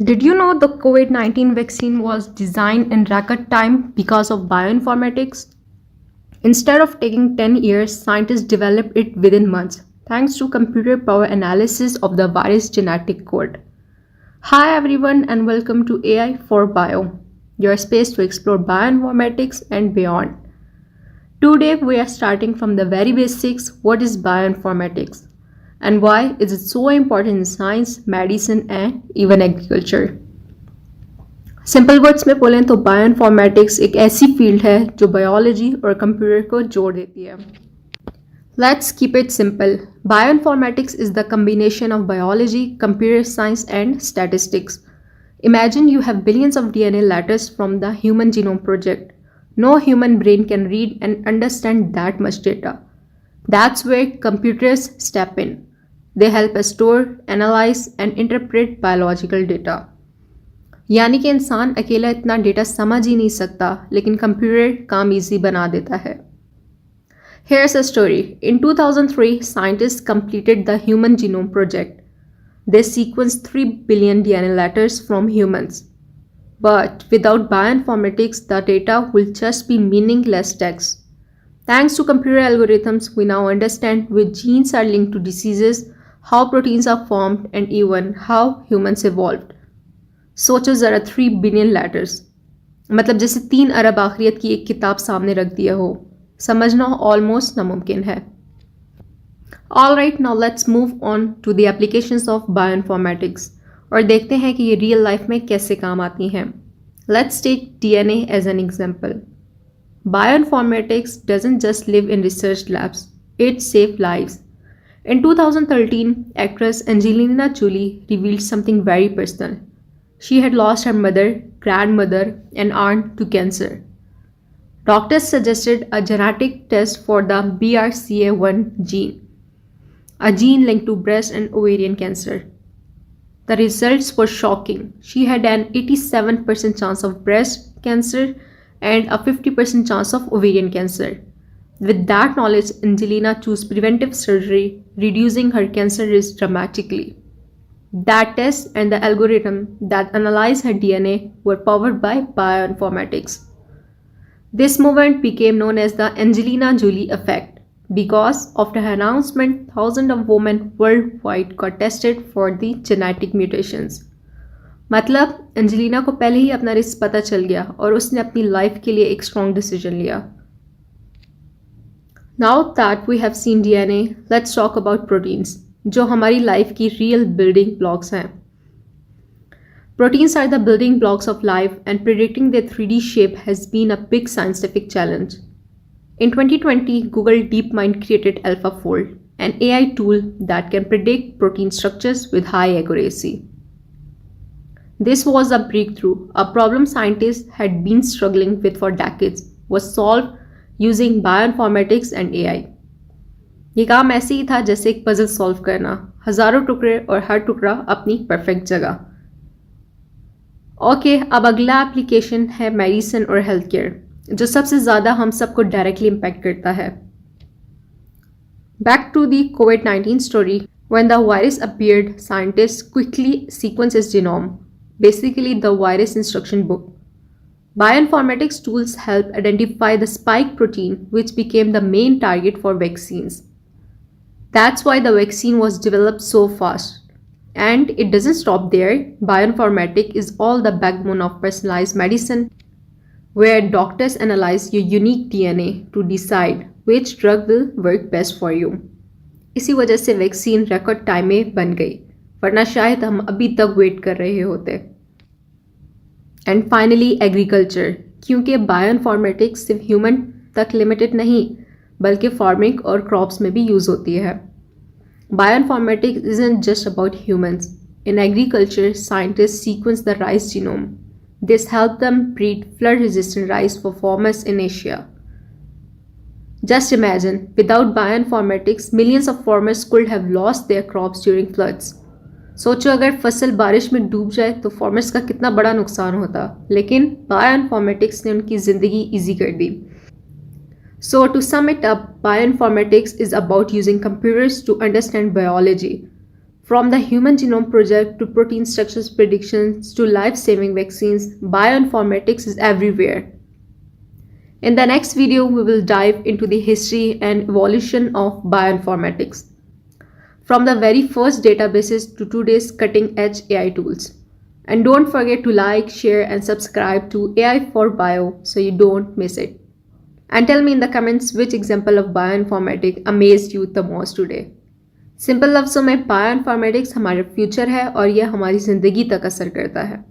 Did you know the COVID 19 vaccine was designed in record time because of bioinformatics? Instead of taking 10 years, scientists developed it within months thanks to computer power analysis of the virus genetic code. Hi everyone, and welcome to AI for Bio, your space to explore bioinformatics and beyond. Today we are starting from the very basics. What is bioinformatics? And why is it so important in science, medicine and even agriculture? Simple words में बोलें तो bioinformatics एक ऐसी field है जो biology और computer को जोड़ देती है. Let's keep it simple. Bioinformatics is the combination of biology, computer science, and statistics. Imagine you have billions of DNA letters from the Human Genome Project. No human brain can read and understand that much data. That's where computers step in. They help us store, analyze, and interpret biological data. यानी कि इंसान अकेला इतना data समझ ही नहीं सकता, लेकिन computer काम इजी बना देता है. Here's a story. In 2003, scientists completed the Human Genome Project. They sequenced 3 billion DNA letters from humans. But without bioinformatics, the data will just be meaningless text. Thanks to computer algorithms, we now understand which genes are linked to diseases, how proteins are formed, and even how humans evolved. सोचो ज़रा 3 billion letters, मतलब जैसे 3 अरब आखिरियत की एक किताब सामने रख दिया हो. समझना ऑलमोस्ट नामुमकिन है. All right, now let's move on to the applications of bioinformatics और देखते हैं कि ये रियल लाइफ में कैसे काम आती हैं. Let's take DNA as an example. Bioinformatics doesn't just live in research labs, it save lives. In 2013, actress Angelina Jolie revealed something very personal. She had lost her mother, grandmother, and aunt to cancer. Doctors suggested a genetic test for the BRCA1 gene, a gene linked to breast and ovarian cancer. The results were shocking. She had an 87% chance of breast cancer and a 50% chance of ovarian cancer. With that knowledge, Angelina chose preventive surgery, reducing her cancer risk dramatically. That test and the algorithm that analyzed her DNA were powered by bioinformatics. This movement became known as the Angelina Jolie effect because after her announcement, thousands of women worldwide got tested for the genetic mutations. मतलब Angelina को पहले ही अपना risk पता चल गया और उसने अपनी लाइफ के लिए एक स्ट्रॉन्ग डिसीजन लिया. Now that we have seen DNA, let's talk about proteins, जो हमारी लाइफ की रियल बिल्डिंग ब्लॉक्स हैं. Proteins are the building blocks of life, and predicting their 3D shape has been a big scientific challenge. In 2020, Google DeepMind created AlphaFold, an AI tool that can predict protein structures with high accuracy. This was a breakthrough. A problem scientists had been struggling with for decades was solved using bioinformatics and AI. ये काम ऐसे ही था जैसे एक puzzle solve करना, हजारों टुकड़े और हर टुकड़ा अपनी परफेक्ट जगह. ओके, अब अगला एप्लीकेशन है मेडिसिन और हेल्थ केयर, जो सबसे ज़्यादा हम सबको डायरेक्टली इम्पैक्ट करता है. Back to the COVID-19 story. When the virus appeared, scientist quickly sequence its genome, basically the virus instruction book. Bioinformatics tools help identify the spike protein, which became the main target for vaccines. That's why the vaccine was developed so fast. And it doesn't stop there. Bioinformatics is all the backbone of personalized medicine, where doctors analyze your unique DNA to decide which drug will work best for you. इसी वजह से vaccine record time में बन गई, वरना शायद हम अभी तक वेट कर रहे होते. एंड फाइनली एग्रीकल्चर, क्योंकि बायोइन्फॉर्मेटिक्स सिर्फ ह्यूमन तक लिमिटेड नहीं बल्कि फार्मिंग और क्रॉप्स में भी यूज़ होती है. Bioinformatics isn't just about humans. In agriculture, scientists sequence the rice genome. This helped them breed flood-resistant rice for farmers in Asia. Just imagine, without bioinformatics, millions of farmers could have lost their crops during floods. सोचो अगर फसल बारिश में डूब जाए तो farmers का कितना बड़ा नुकसान होता, लेकिन बायोइन्फॉर्मेटिक्स ने उनकी ज़िंदगी ईजी कर दी. So to sum it up, bioinformatics is about using computers to understand biology. From the Human Genome Project to protein structures predictions to life-saving vaccines, bioinformatics is everywhere. In the next video, we will dive into the history and evolution of bioinformatics, from the very first databases to today's cutting-edge AI tools. And don't forget to like, share, and subscribe to AI for Bio so you don't miss it. And tell me in the comments which example of bioinformatics amazed you the most today. Simple लफ्ज़ों में bioinformatics हमारे future है और यह हमारी ज़िंदगी तक असर करता है.